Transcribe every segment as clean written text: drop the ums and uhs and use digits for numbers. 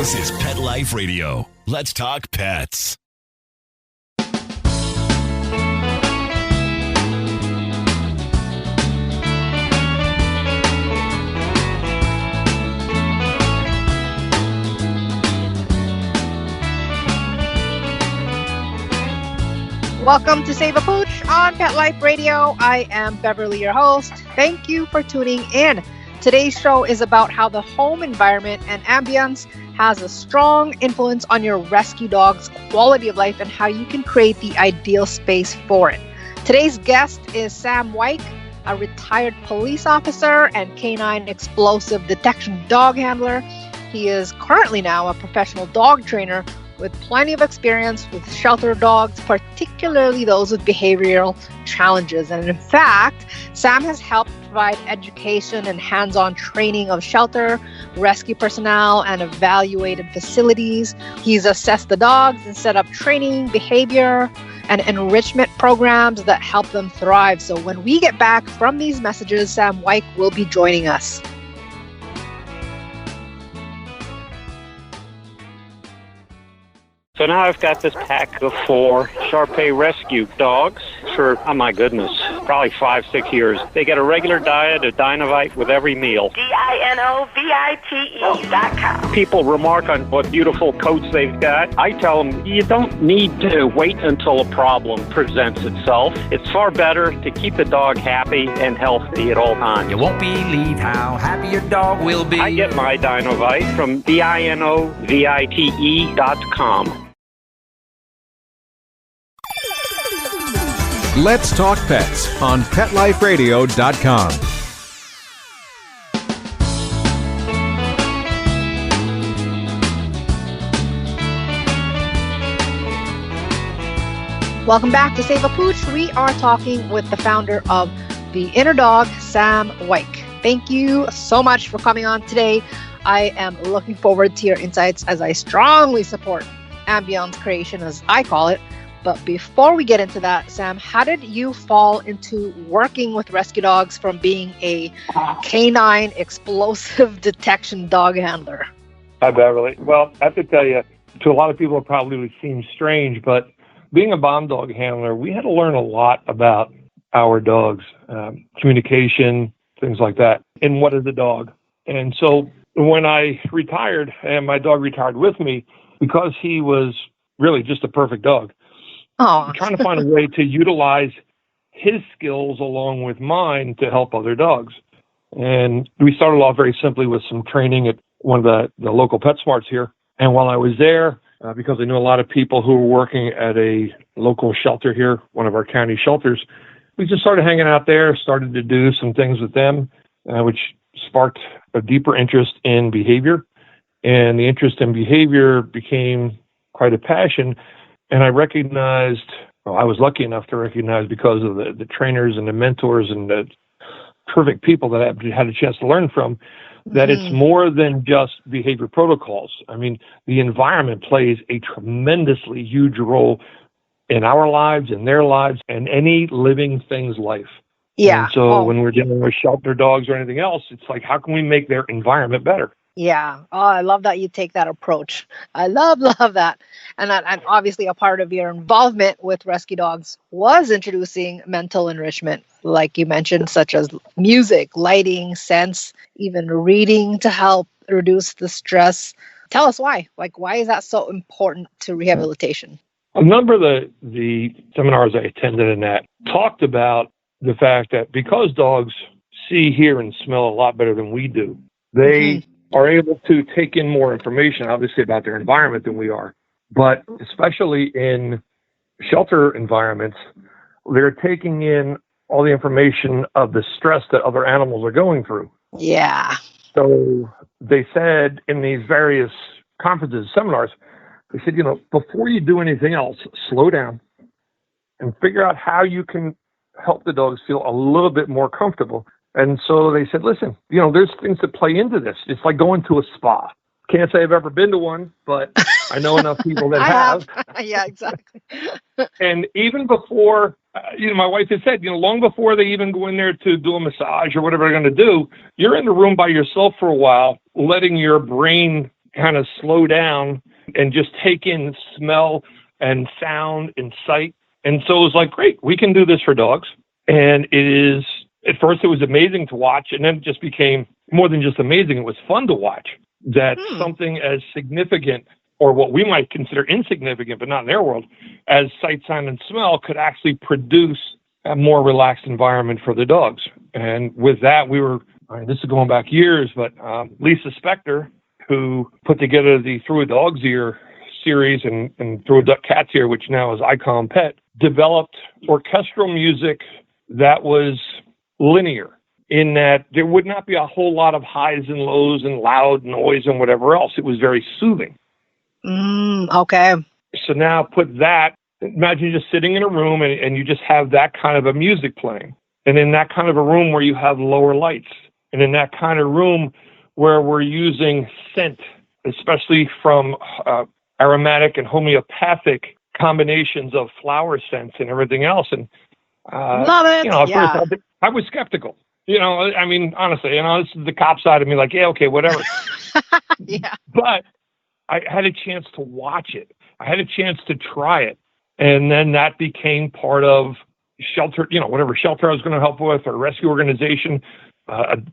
This is Pet Life Radio. Let's talk pets. Welcome to Save a Pooch on Pet Life Radio. I am Beverly, your host. Thank you for tuning in. Today's show is about how the home environment and ambience has a strong influence on your rescue dog's quality of life and how you can create the ideal space for it. Today's guest is Sam Wike, a retired police officer and canine explosive detection dog handler. He is currently now a professional dog trainer with plenty of experience with shelter dogs, particularly those with behavioral challenges. And in fact, Sam has helped provide education and hands-on training of shelter, rescue personnel, and evaluated facilities. He's assessed the dogs and set up training, behavior, and enrichment programs that help them thrive. So when we get back from these messages, Sam Wike will be joining us. So now I've got this pack of 4 Shar-Pei rescue dogs for, oh my goodness, probably 5-6 years. They get a regular diet of Dinovite with every meal. DINOVITE.com. People remark on what beautiful coats they've got. I tell them, you don't need to wait until a problem presents itself. It's far better to keep the dog happy and healthy at all times. You won't believe how happy your dog will be. I get my Dinovite from DINOVITE.com. Let's Talk Pets on PetLifeRadio.com. Welcome back to Save a Pooch. We are talking with the founder of The Inner Dog, Sam Wike. Thank you so much for coming on today. I am looking forward to your insights as I strongly support ambiance creation, as I call it. But before we get into that, Sam, how did you fall into working with rescue dogs from being a canine explosive detection dog handler? Hi, Beverly. Well, I have to tell you, to a lot of people it probably seems strange, but being a bomb dog handler, we had to learn a lot about our dogs, communication, things like that, and what is a dog. And so when I retired, and my dog retired with me, because he was really just a perfect dog, I'm trying to find a way to utilize his skills along with mine to help other dogs. And we started off very simply with some training at one of the local PetSmarts here. And while I was there, because I knew a lot of people who were working at a local shelter here, one of our county shelters, we just started hanging out there, started to do some things with them, which sparked a deeper interest in behavior. And the interest in behavior became quite a passion. And I recognized, well, I was lucky enough to recognize, because of the trainers and the mentors and the perfect people that I had a chance to learn from, that it's more than just behavior protocols. I mean, the environment plays a tremendously huge role in our lives, in their lives, and any living thing's life. Yeah. And so when we're dealing with shelter dogs or anything else, it's like, how can we make their environment better? Yeah. Oh, I love that you take that approach. I love that. And obviously a part of your involvement with rescue dogs was introducing mental enrichment, like you mentioned, such as music, lighting, scents, even reading to help reduce the stress. Tell us why. Like, why is that so important to rehabilitation? A number of the seminars I attended in that talked about the fact that because dogs see, hear, and smell a lot better than we do, they are able to take in more information, obviously, about their environment than we are. But especially in shelter environments, they're taking in all the information of the stress that other animals are going through. Yeah. So they said in these various conferences, seminars, they said, before you do anything else, slow down and figure out how you can help the dogs feel a little bit more comfortable. And so they said, listen, there's things that play into this. It's like going to a spa. Can't say I've ever been to one, but I know enough people that have. Yeah, exactly. And even before, my wife has said, long before they even go in there to do a massage or whatever they're going to do, you're in the room by yourself for a while, letting your brain kind of slow down and just take in smell and sound and sight. And so it was like, great, we can do this for dogs. And at first it was amazing to watch, and then it just became more than just amazing. It was fun to watch that something as significant, or what we might consider insignificant, but not in their world, as sight, sound, and smell could actually produce a more relaxed environment for the dogs. And with that, this is going back years, but Lisa Spector, who put together the Through a Dog's Ear series and Through a Cat's Ear, which now is Icon Pet, developed orchestral music that was linear, in that there would not be a whole lot of highs and lows and loud noise and whatever else. It was very soothing. Okay. So now imagine just sitting in a room and you just have that kind of a music playing. And in that kind of a room where you have lower lights, and in that kind of room where we're using scent, especially from aromatic and homeopathic combinations of flower scents and everything else. And, love it. First I was skeptical. I mean, honestly, this is the cop side of me, like, yeah, okay, whatever. Yeah. But I had a chance to watch it. I had a chance to try it. And then that became part of shelter, whatever shelter I was going to help with, or rescue organization,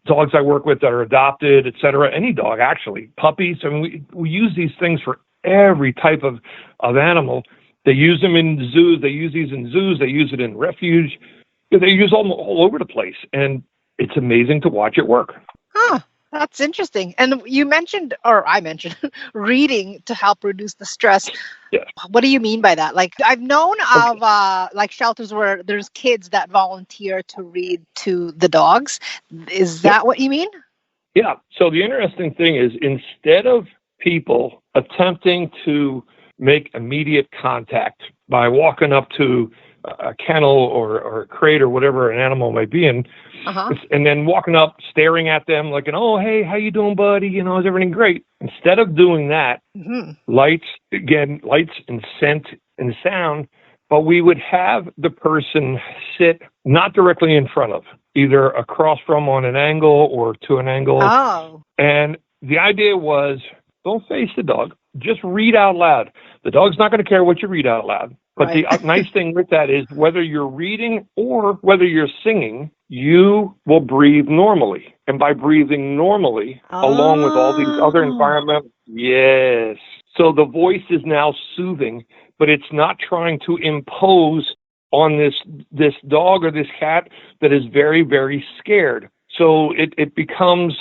dogs I work with that are adopted, et cetera. Any dog, actually. Puppies. I mean, we use these things for every type of animal. They use them in zoos. They use these in zoos. They use it in refuge. They use all over the place. And it's amazing to watch it work. Huh. That's interesting. And you mentioned, or I mentioned, reading to help reduce the stress. Yeah. What do you mean by that? Like, I've known of shelters where there's kids that volunteer to read to the dogs. Is that what you mean? Yeah. So the interesting thing is, instead of people attempting to make immediate contact by walking up to a kennel or a crate or whatever an animal might be in, and then walking up, staring at them like, oh, hey, how you doing, buddy? Is everything great? Instead of doing that, lights and scent and sound, but we would have the person sit not directly in front of, either across from on an angle or to an angle. Oh. And the idea was, don't face the dog, just read out loud. The dog's not going to care what you read out loud. But right. The nice thing with that is, whether you're reading or whether you're singing, you will breathe normally. And by breathing normally, along with all these other environmental, yes. So the voice is now soothing, but it's not trying to impose on this dog or this cat that is very, very scared. So it becomes,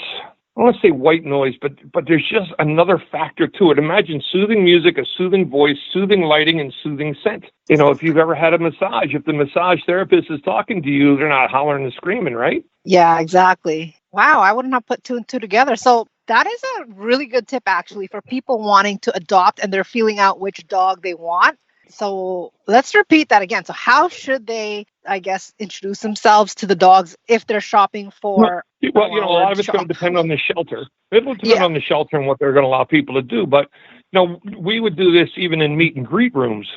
I don't want to say white noise, but there's just another factor to it. Imagine soothing music, a soothing voice, soothing lighting, and soothing scent. If you've ever had a massage, if the massage therapist is talking to you, they're not hollering and screaming, right? Yeah, exactly. Wow, I wouldn't have put two and two together. So that is a really good tip, actually, for people wanting to adopt and they're feeling out which dog they want. So let's repeat that again. So how should they, I guess, introduce themselves to the dogs if they're shopping for... Well, a lot of it's going to depend on the shelter. It will depend on the shelter and what they're going to allow people to do. But, we would do this even in meet and greet rooms,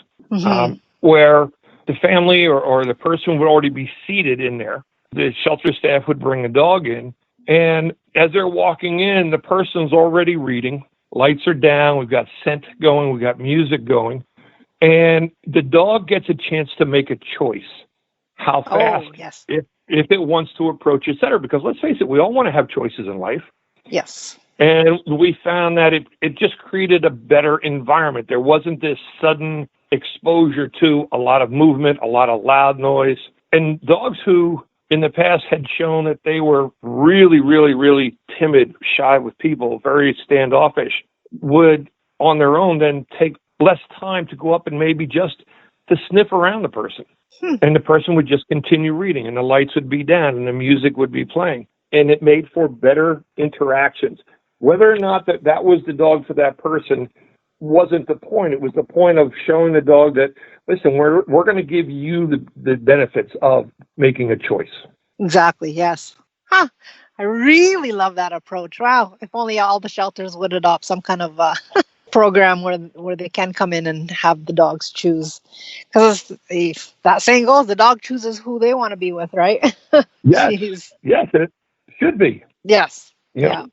where the family or the person would already be seated in there. The shelter staff would bring a dog in. And as they're walking in, the person's already reading. Lights are down. We've got scent going. We've got music going. And the dog gets a chance to make a choice. How fast, if it wants to approach, et cetera. Because let's face it, we all want to have choices in life. Yes. And we found that it just created a better environment. There wasn't this sudden exposure to a lot of movement, a lot of loud noise. And dogs who in the past had shown that they were really, really, really timid, shy with people, very standoffish, would on their own then take less time to go up and maybe just to sniff around the person. And the person would just continue reading, and the lights would be down and the music would be playing. And it made for better interactions. Whether or not that was the dog for that person wasn't the point. It was the point of showing the dog that, listen, we're going to give you the benefits of making a choice. Exactly, yes. Huh. I really love that approach. Wow. If only all the shelters would adopt some kind of program where they can come in and have the dogs choose. Because if that saying goes, the dog chooses who they want to be with, right? Yes. Yes, it should be. Yes. Yeah.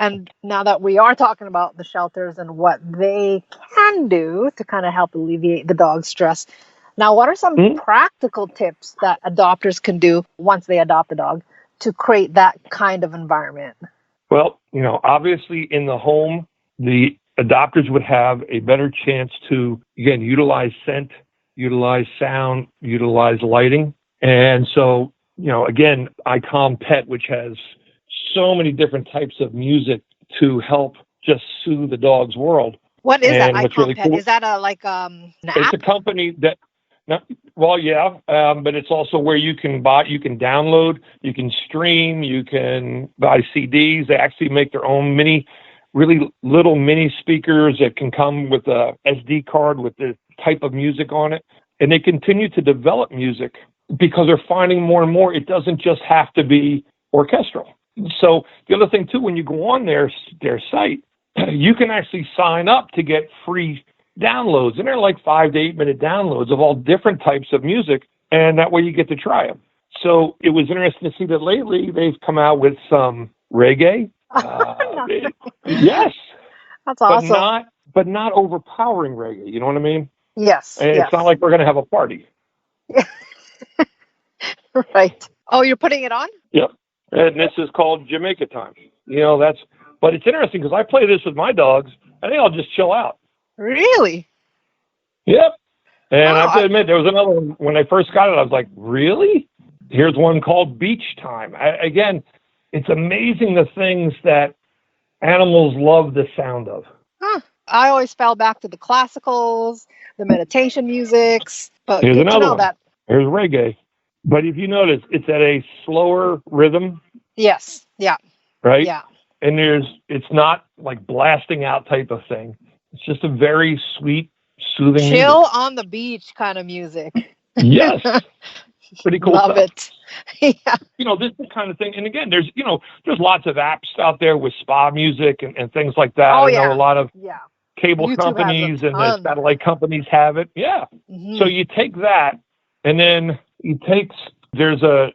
And now that we are talking about the shelters and what they can do to kind of help alleviate the dog's stress, now what are some practical tips that adopters can do once they adopt a dog to create that kind of environment? Well, obviously in the home, the adopters would have a better chance to, again, utilize scent, utilize sound, utilize lighting. And so, again, iCalm Pet, which has so many different types of music to help just soothe the dog's world. What is that what's iCalm really Pet? cool, Is that an it's app? a company that, but it's also where you can download, you can stream, you can buy CDs. They actually make their own really little mini speakers that can come with a SD card with the type of music on it. And they continue to develop music because they're finding more and more it doesn't just have to be orchestral. So the other thing too, when you go on their site, you can actually sign up to get free downloads, and they're like 5 to 8 minute downloads of all different types of music, and that way you get to try them. So it was interesting to see that lately they've come out with some reggae. Yes, That's awesome. But not overpowering reggae. You know what I mean? Yes. And it's not like we're going to have a party. Right. Oh, you're putting it on? Yep. And this is called Jamaica time. But it's interesting because I play this with my dogs, and they all just chill out. Really? Yep. And I have to admit, there was another one when I first got it. I was like, really? Here's one called Beach Time. Again, it's amazing the things that animals love the sound of. Huh. I always fell back to the classicals, the meditation musics. But here's good to another know one. that. Here's reggae. But if you notice, it's at a slower rhythm. Yes. Yeah. Right? Yeah. And it's not like blasting out type of thing. It's just a very sweet, soothing chill music. On the beach kind of music. Yes. Pretty cool Love stuff. it. Yeah. This is the kind of thing. And again, there's lots of apps out there with spa music and things like that. Oh, I know a lot of cable YouTube companies and the satellite companies have it. Yeah. Mm-hmm. So you take that, and then there's a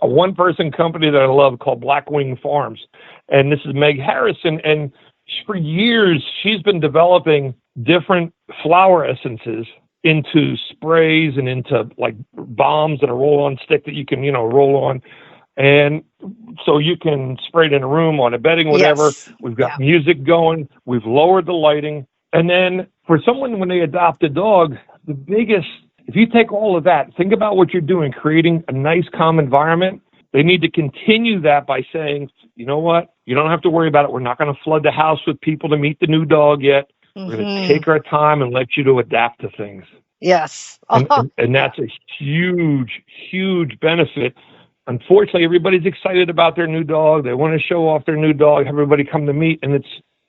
one-person company that I love called Blackwing Farms. And this is Meg Harrison. And for years, she's been developing different flower essences into sprays and into like bombs that are roll-on stick that you can, roll on. And so you can spray it in a room, on a bedding, whatever. Yes. We've got music going. We've lowered the lighting. And then for someone, when they adopt a dog, the biggest, if you take all of that, think about what you're doing, creating a nice, calm environment. They need to continue that by saying, you know what? You don't have to worry about it. We're not going to flood the house with people to meet the new dog yet. Mm-hmm. We're going to take our time and let you to adapt to things. Yes. And that's a huge, huge benefit. Unfortunately, everybody's excited about their new dog. They want to show off their new dog, have everybody come to meet, and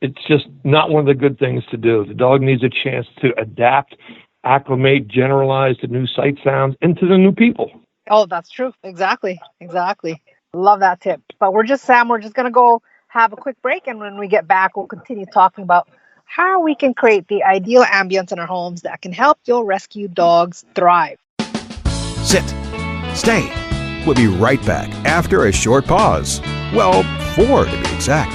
it's just not one of the good things to do. The dog needs a chance to adapt, acclimate, generalize to new sight sounds, and to the new people. Oh, that's true. Exactly. Love that tip. But Sam, we're just going to go have a quick break. And when we get back, we'll continue talking about how we can create the ideal ambience in our homes that can help your rescue dogs thrive. Sit. Stay. We'll be right back after a short pause. Well, 4 to be exact.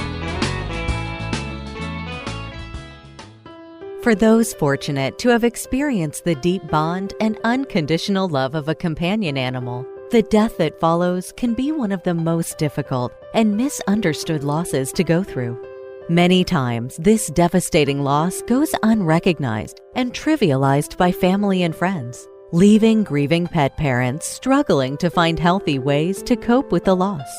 For those fortunate to have experienced the deep bond and unconditional love of a companion animal, the death that follows can be one of the most difficult and misunderstood losses to go through. Many times, this devastating loss goes unrecognized and trivialized by family and friends, leaving grieving pet parents struggling to find healthy ways to cope with the loss.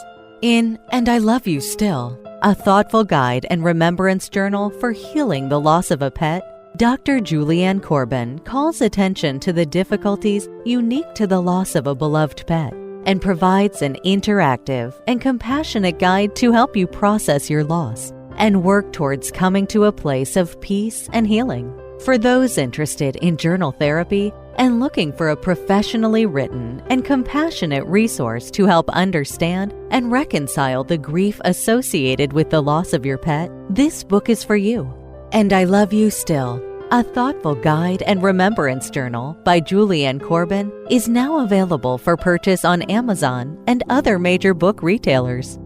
In And I Love You Still, a thoughtful guide and remembrance journal for healing the loss of a pet, Dr. Julianne Corbin calls attention to the difficulties unique to the loss of a beloved pet and provides an interactive and compassionate guide to help you process your loss and work towards coming to a place of peace and healing. For those interested in journal therapy and looking for a professionally written and compassionate resource to help understand and reconcile the grief associated with the loss of your pet, this book is for you. And I Love You Still, a thoughtful guide and remembrance journal by Julianne Corbin, is now available for purchase on Amazon and other major book retailers.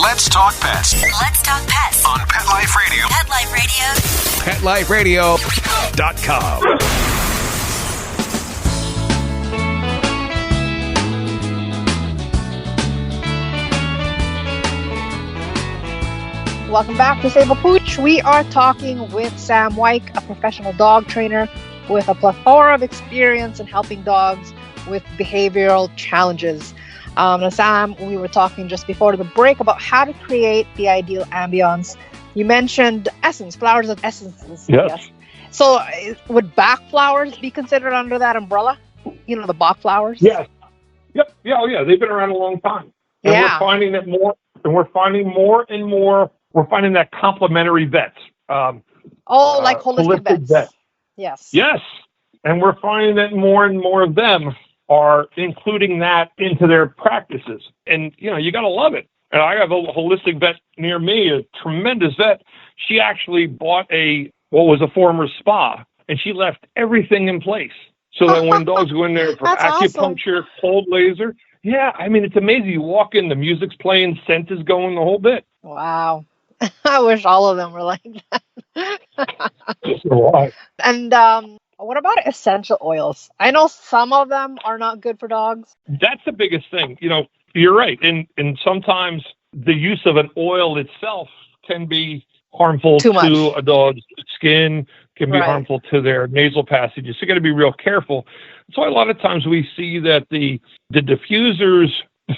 Let's Talk Pets. Let's Talk Pets. On Pet Life Radio. Pet Life Radio. PetLifeRadio.com. Welcome back to Save a Pooch. We are talking with Sam Wike, a professional dog trainer with a plethora of experience in helping dogs with behavioral challenges. Now, Sam, we were talking just before the break about how to create the ideal ambiance. You mentioned essence, flowers of essences. Yes. So would Bach flowers be considered under that umbrella? You know, the Bach flowers? Yes. Yep. Yeah. Oh, yeah. They've been around a long time. And Yeah. we're finding that more, and we're finding more and more, we're finding that complementary vets. Like holistic vets. Yes. Yes. And we're finding that more and more of them are including that into their practices. And, you know, you got to love it. And I have a holistic vet near me, a tremendous vet. She actually bought what was a former spa, and she left everything in place so that when dogs go in there for acupuncture, cold laser, yeah, I mean, it's amazing. You walk in, the music's playing, scent is going, the whole bit. Wow. I wish all of them were like that. So And what about essential oils? I know some of them are not good for dogs. that's the biggest thing. You know, you're right. And sometimes the use of an oil itself can be harmful to a dog's skin, can be harmful to their nasal passages. So you got to be real careful. So a lot of times we see that the diffusers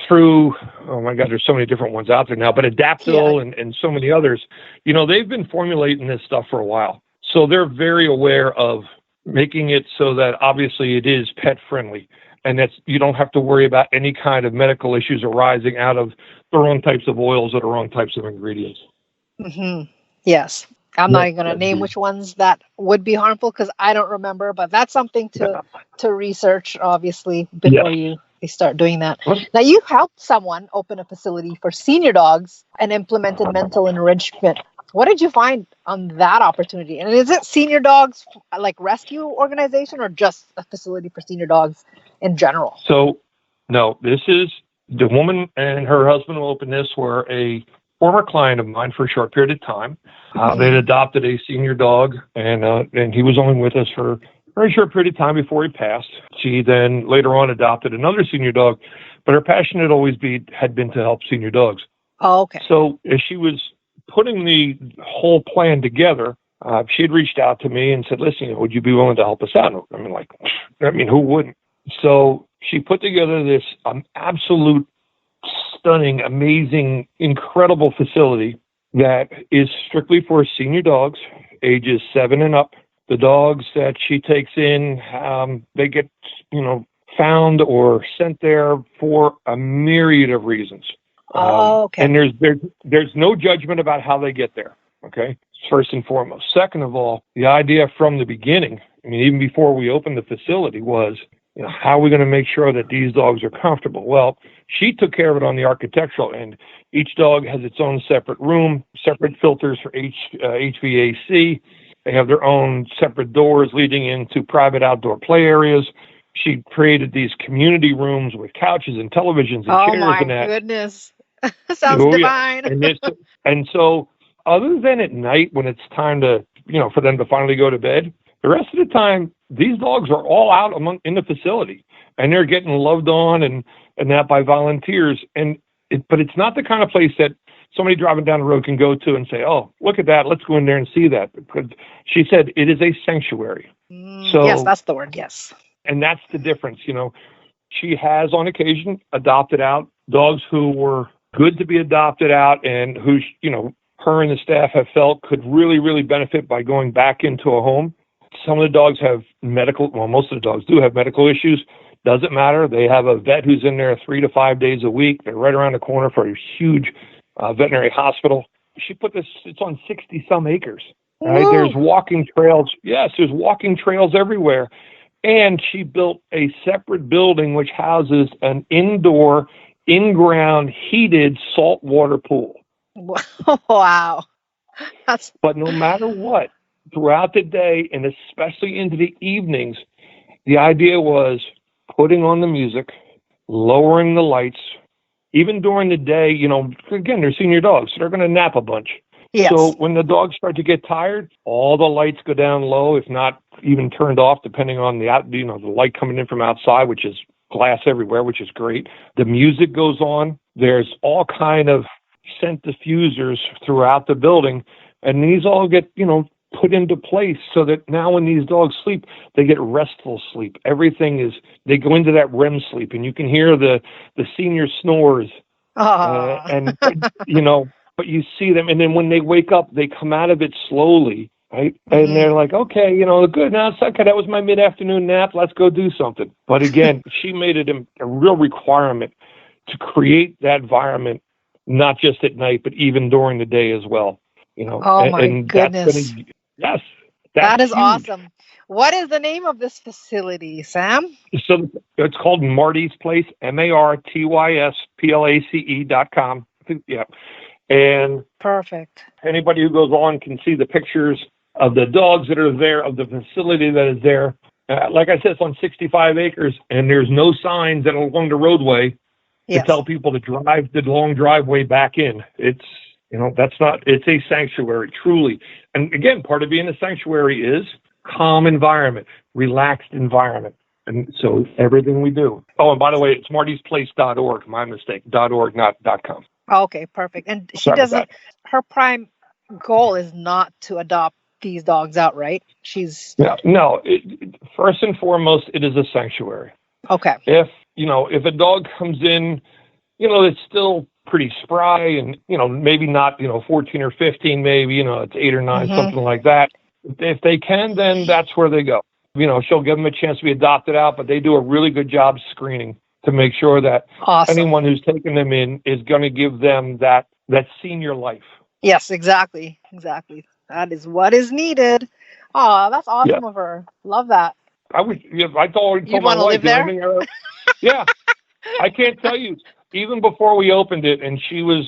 through, oh my God, there's so many different ones out there now, but Adaptil and so many others, you know, they've been formulating this stuff for a while. So they're very aware of making it so that obviously it is pet friendly, and that's, you don't have to worry about any kind of medical issues arising out of the wrong types of oils or the wrong types of ingredients. Mm-hmm. Yes. I'm not going to name which ones that would be harmful because I don't remember, but that's something to research, obviously, before you start doing that. Now, you helped someone open a facility for senior dogs and implemented mental enrichment. What did you find on that opportunity? And is it senior dogs, like rescue organization, or just a facility for senior dogs in general? So, no, this is the woman and her husband who opened this were a former client of mine for a short period of time. They'd adopted a senior dog, and he was only with us for a very short period of time before he passed. She then later on adopted another senior dog, but her passion had been to help senior dogs. Oh, okay. So as she was putting the whole plan together, she had reached out to me and said, listen, would you be willing to help us out? I mean, who wouldn't? So she put together this absolute stunning, amazing, incredible facility that is strictly for senior dogs, ages 7 and up. The dogs that she takes in, they get, found or sent there for a myriad of reasons. Okay. And there's no judgment about how they get there. Okay. First and foremost. Second of all, the idea from the beginning, I mean, even before we opened the facility, was, how are we going to make sure that these dogs are comfortable? Well, she took care of it on the architectural end. Each dog has its own separate room, separate filters for HVAC. They have their own separate doors leading into private outdoor play areas. She created these community rooms with couches and televisions and chairs and that. Oh, my goodness. Sounds divine. Yeah. And so other than at night when it's time to, for them to finally go to bed, the rest of the time, these dogs are all out in the facility, and they're getting loved on and that by volunteers. But it's not the kind of place that somebody driving down the road can go to and say, oh, look at that, let's go in there and see that. Because she said it is a sanctuary. So, yes, that's the word, yes. And that's the difference. She has on occasion adopted out dogs who were good to be adopted out and who, her and the staff have felt could really, really benefit by going back into a home. Some of the dogs have most of the dogs do have medical issues. Doesn't matter. They have a vet who's in there 3 to 5 days a week. They're right around the corner for a huge veterinary hospital. She put this, it's on 60 some acres. Right? There's walking trails. Yes, there's walking trails everywhere. And she built a separate building which houses an indoor, in-ground, heated saltwater pool. Wow. But no matter what, throughout the day and especially into the evenings, the idea was putting on the music, lowering the lights, even during the day, again, they're senior dogs, so they're going to nap a bunch. Yes. So when the dogs start to get tired, all the lights go down low, if not even turned off, depending on the light coming in from outside, which is glass everywhere, which is great. The music goes on. There's all kind of scent diffusers throughout the building, and these all get, put into place so that now when these dogs sleep, they get restful sleep. They go into that REM sleep, and you can hear the senior snores, but you see them, and then when they wake up, they come out of it slowly, right? And they're like, okay, good, now it's okay, that was my mid-afternoon nap, let's go do something. But again, she made it a real requirement to create that environment, not just at night, but even during the day as well. Oh my goodness. Yes. That is huge. awesome. What is the name of this facility, Sam? So it's called Marty's Place, MartysPlace.com. Yeah. And perfect. Anybody who goes on can see the pictures of the dogs that are there, of the facility that is there. Like I said, it's on 65 acres, and there's no signs that are along the roadway to tell people to drive the long driveway back in. It's it's a sanctuary, truly. And again, part of being a sanctuary is calm environment, relaxed environment. And so everything we do. Oh, and by the way, it's martysplace.org. My mistake. .org, not .com. Okay, perfect. And she doesn't, her prime goal is not to adopt these dogs out, right? No. First and foremost, it is a sanctuary. Okay. If a dog comes in, it's still pretty spry and, maybe not, 14 or 15, maybe, it's 8 or 9, something like that. If they can, then that's where they go. She'll give them a chance to be adopted out, but they do a really good job screening to make sure that anyone who's taking them in is going to give them that senior life. Yes, exactly. That is what is needed. Oh, that's awesome of her. Love that. I told my wife, there? Yeah. I can't tell you, even before we opened it, and she was,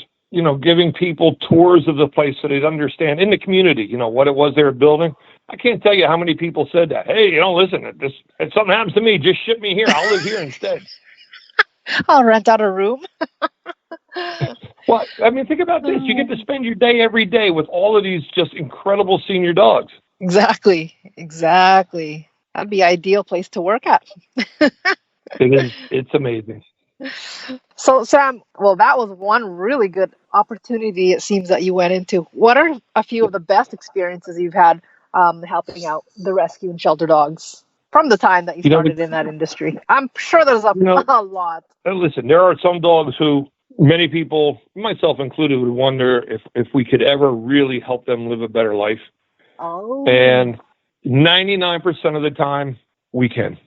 giving people tours of the place so they'd understand in the community, what it was they were building. I can't tell you how many people said that. Hey, listen, if something happens to me, just ship me here. I'll live here instead. I'll rent out a room. Well, think about this. You get to spend your day every day with all of these just incredible senior dogs. Exactly. That'd be an ideal place to work at. It is. It's amazing. So, Sam, well, that was one really good opportunity, it seems, that you went into. What are a few of the best experiences you've had helping out the rescue and shelter dogs from the time that you started in that industry? I'm sure there's a lot. Listen, there are some dogs who many people, myself included, would wonder if we could ever really help them live a better life. Oh. And 99% of the time, we can.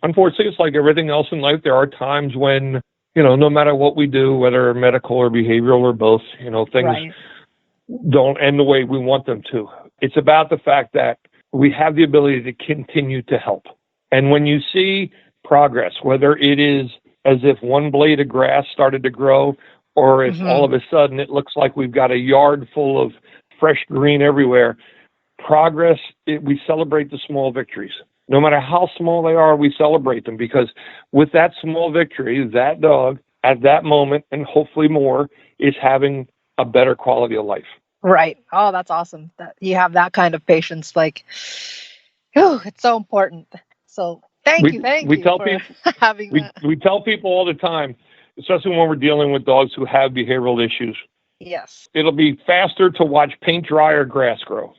Unfortunately, it's like everything else in life. There are times when, no matter what we do, whether medical or behavioral or both, things don't end the way we want them to. It's about the fact that we have the ability to continue to help. And when you see progress, whether it is as if one blade of grass started to grow, or if all of a sudden it looks like we've got a yard full of fresh green everywhere, progress, we celebrate the small victories. No matter how small they are, we celebrate them, because with that small victory, that dog at that moment, and hopefully more, is having a better quality of life. Right. Oh, that's awesome. That you have that kind of patience. It's so important. So thank you for having that. We tell people all the time, especially when we're dealing with dogs who have behavioral issues. Yes. It'll be faster to watch paint dry or grass grow.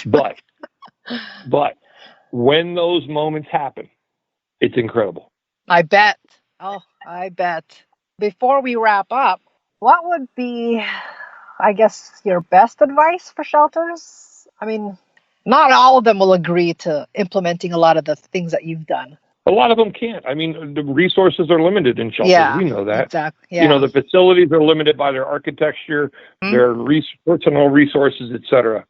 But when those moments happen, it's incredible. I bet. Oh, I bet. Before we wrap up, what would be, I guess, your best advice for shelters? Not all of them will agree to implementing a lot of the things that you've done. A lot of them can't. The resources are limited in shelters. Yeah, we know that. Exactly. Yeah. The facilities are limited by their architecture, their personal resources, etc.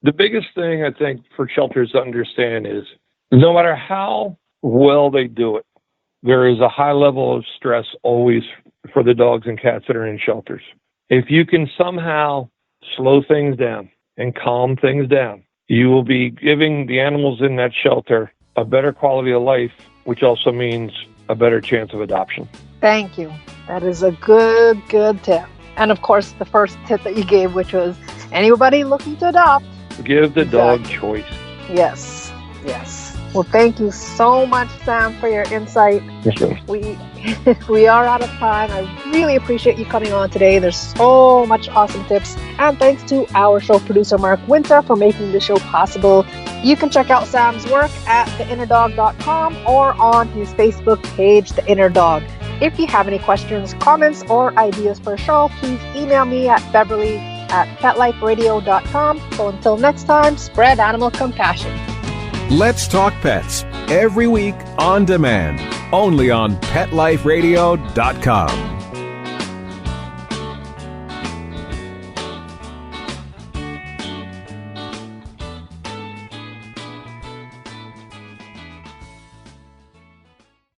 The biggest thing I think for shelters to understand is no matter how well they do it, there is a high level of stress always for the dogs and cats that are in shelters. If you can somehow slow things down and calm things down, you will be giving the animals in that shelter a better quality of life, which also means a better chance of adoption. Thank you. That is a good tip. And of course, the first tip that you gave, which was anybody looking to adopt. Give the dog choice. Yes. Well, thank you so much, Sam, for your insight. Yes, sir. We are out of time. I really appreciate you coming on today. There's so much awesome tips. And thanks to our show producer, Mark Winter, for making the show possible. You can check out Sam's work at theinnerdog.com or on his Facebook page, The Inner Dog. If you have any questions, comments, or ideas for a show, please email me at beverly@petliferadio.com. So until next time, spread animal compassion. Let's Talk Pets, every week on demand, only on PetLifeRadio.com.